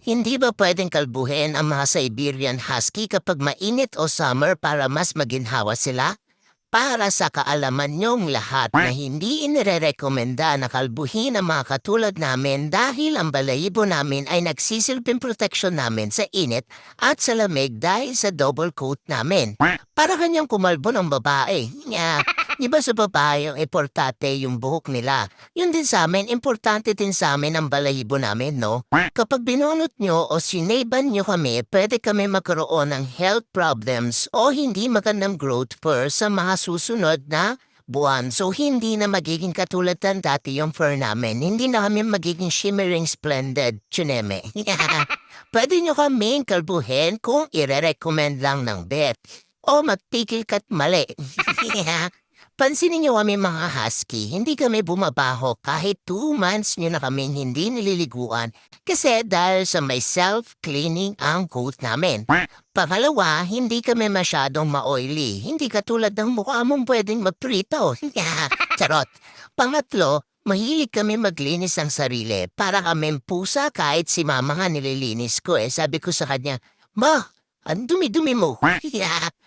Hindi ba pwedeng kalbuhin ang mga Siberian Husky kapag mainit o summer para mas maginhawa sila? Para sa kaalaman niyong lahat na hindi inirerekomenda na kalbuhin ang mga katulad namin dahil ang balayibo namin ay nagsisilbing proteksyon namin sa init at sa lamig dahil sa double coat namin. Para kanyang kumalbo ng babae. Nga, di ba sa babae yung importante yung buhok nila? Yun din sa amin, importante din sa amin ang balayibo namin, no? Kapag binunot nyo o sineban nyo kami, pwede kami magkaroon ng health problems o hindi magandang growth fur sa mga susunod na buwan. So, hindi na magiging katulad ng dati yung fur namin. Hindi na kami magiging shimmering splendid, tsuneme. Pwede nyo kaming kalbuhin kung ire-recommend lang ng vet. O magpigil ka't mali. Pansinin niyo kami mga husky, hindi kami bumabaho kahit 2 months niyo na kaming hindi nililiguan kasi dahil sa may self-cleaning ang coat namin. Pangalawa, hindi kami masyadong ma-oily, hindi katulad ng mukha mong pwedeng magprito. Charot. Pangatlo, mahilig kami maglinis ng sarili para kaming pusa kahit si mama nga nililinis ko sabi ko sa kanya, "Ma, ang dumi-dumi mo."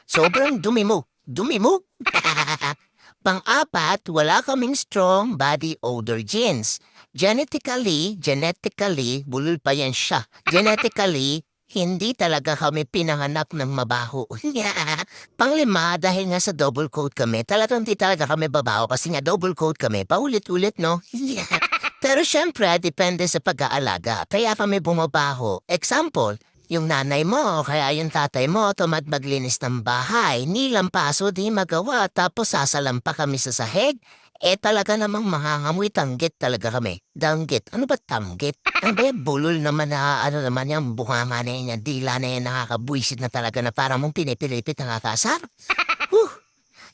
Sobrang dumi mo. Dumi mo? Pang-apat, wala kaming strong body odor genes. Genetically, bulol pa yan siya. Genetically, hindi talaga kami pinanganak ng mabaho. Panglima, dahil nga sa double coat kami, talagang di talaga kami babaho kasi nga double coat kami, paulit-ulit, no? Pero syempre, depende sa pag-aalaga, kaya kami bumabaho. Example, yung nanay mo o kaya yung tatay mo tamad maglinis ng bahay, nilampaso di magawa tapos sasalampa kami sa sahig, talaga namang mangangamoy tanggit talaga kami. Danggit, ano ba tanggit? Ano ba yung bulol naman na ano naman yung bunganga na yan, yung dila na yan nakakabwisit na talaga na parang mong pinipilipit na kakasar?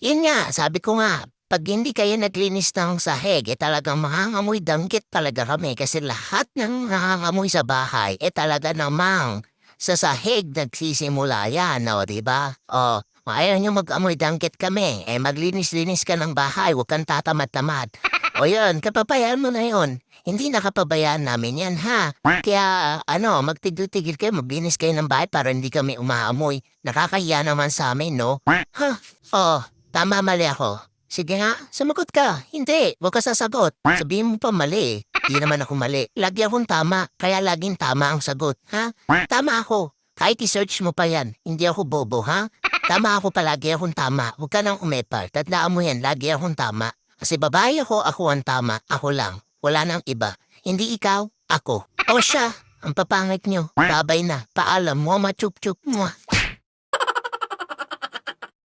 Yun nga, sabi ko nga, pag hindi kayo naglinis ng sahig, talagang mangangamoy danggit talaga kami kasi lahat ng nangangamoy sa bahay, talaga namang sa sahig nagsisimula yan, o, diba? O, ayaw nyo mag-amoy danggit kami, maglinis-linis ka ng bahay, huwag kang tatamad-tamad. O yun, kapabayaan mo na yun. Hindi nakapabayaan namin yan, ha? Kaya, magtigil-tigil kayo, maglinis kayo ng bahay para hindi kami umaamoy. Nakakahiya naman sa amin, no? Ha? Oh, tama mali ako. Sige nga, sumagot ka. Hindi, huwag ka sasagot. Sabihin mo pa mali. Di naman ako mali. Lagi akong tama, kaya laging tama ang sagot, ha? Tama ako. Kahit i-search mo pa yan, hindi ako bobo, ha? Tama ako palagi akong tama. Huwag ka nang umepal. Tandaan mo yan, lagi akong tama. Kasi babae ako ang tama. Ako lang. Wala nang iba. Hindi ikaw, ako. O siya, ang papangit nyo. Babay na. Paalam mo, machup-chup mo.